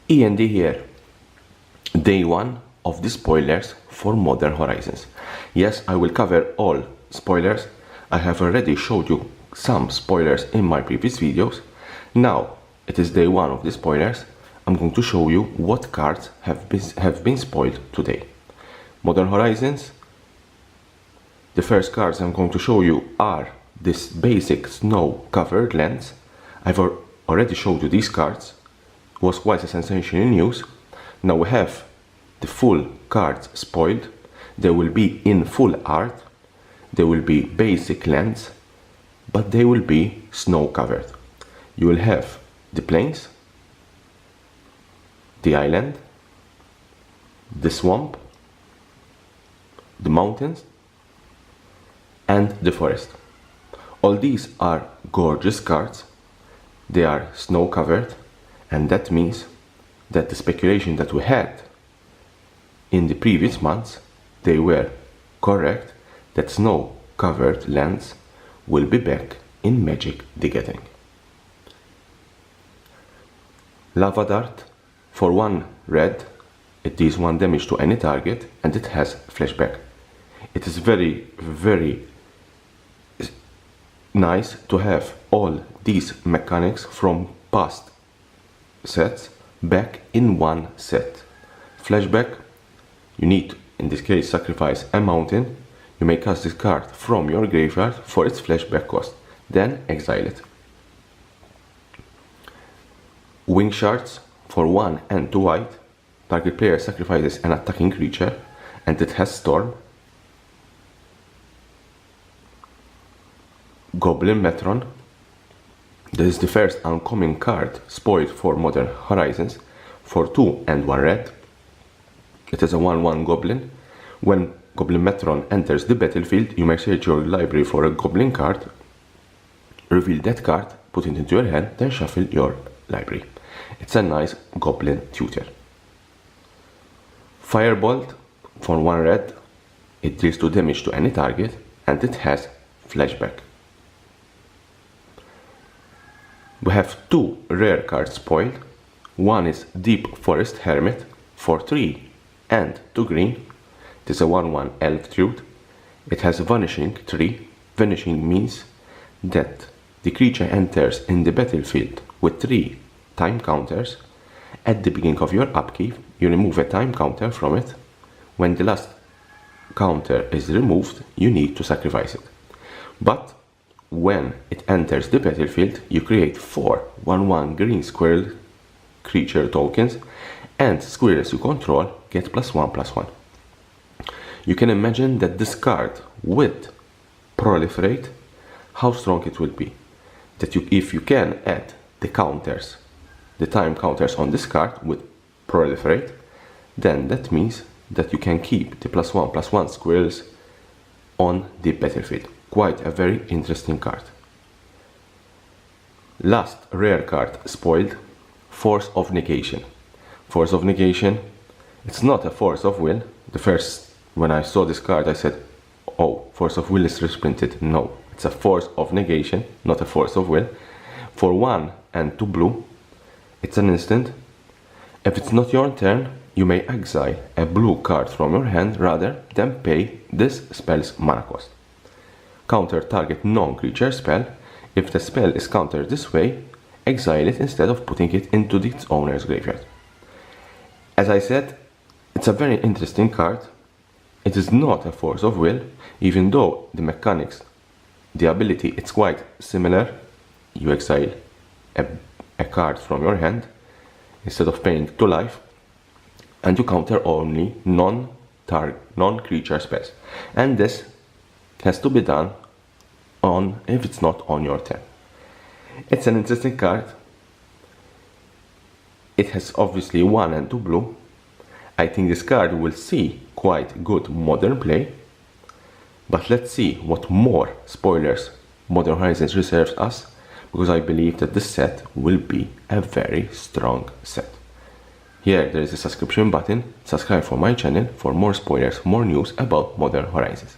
E.N.D here. Day 1 of the spoilers for Modern Horizons. Yes, I will cover all spoilers. I have already showed you some spoilers in my previous videos. Now it is day 1 of the spoilers. I'm going to show you what cards have been spoiled today. Modern Horizons. The first cards I'm going to show you are this basic snow covered lands. I've already showed you these cards. It was quite a sensation in news. Now we have the full cards spoiled. They will be in full art. They will be basic lands, but they will be snow covered. You will have the plains, the island, the swamp, the mountains, and the forest. All these are gorgeous cards. They are snow covered, and that means that the speculation that we had in the previous months, they were correct, that snow covered lands will be back in Magic the Gathering. Lava Dart, for 1 red, it deals 1 damage to any target and it has flashback. It is very, very nice to have all these mechanics from past sets back in one set. Flashback, you need, in this case, sacrifice a mountain. You may cast this card from your graveyard for its flashback cost, then exile it. Wing Shards, for 1 and 2 white, target player sacrifices an attacking creature and it has Storm. Goblin Metron. This is the first uncommon card spoiled for Modern Horizons, for 2 and 1 red. It is a 1/1 goblin. When Goblin Metron enters the battlefield, you may search your library for a goblin card, reveal that card, put it into your hand, then shuffle your library. It's a nice goblin tutor. Firebolt, for 1 red, it deals 2 damage to any target and it has flashback. We have 2 rare cards spoiled. One is Deep Forest Hermit, for 3 and 2 green. It is a 1/1 elf druid. It has Vanishing 3. Vanishing means that the creature enters in the battlefield with 3 time counters. At the beginning of your upkeep, you remove a time counter from it. When the last counter is removed, you need to sacrifice it. But when it enters the battlefield, you create 4 1/1 green squirrel creature tokens, and squirrels you control get +1/+1. You can imagine that this card with Proliferate, how strong it will be. That if you can add the counters, the time counters on this card with Proliferate, then that means that you can keep the +1/+1 squirrels on the battlefield. Quite a very interesting card. Last rare card spoiled, Force of Negation. Force of Negation, it's not a Force of Will. When I saw this card I said, oh, Force of Will is reprinted. No, it's a Force of Negation, not a Force of Will. For 1 and 2 blue, it's an instant. If it's not your turn, you may exile a blue card from your hand rather than pay this spell's mana cost. Counter target non-creature spell. If the spell is countered this way, exile it instead of putting it into its owner's graveyard. As I said, it's a very interesting card. It is not a Force of Will, even though the mechanics, the ability, it's quite similar. You exile a card from your hand instead of paying 2 life, and you counter only non-creature spells. And this has to be done if it's not on your turn. It's an interesting card. It has obviously 1 and 2 blue. I think this card will see quite good modern play. But let's see what more spoilers Modern Horizons reserves us, because I believe that this set will be a very strong set. Here there is a subscription button. Subscribe for my channel for more spoilers, more news about Modern Horizons.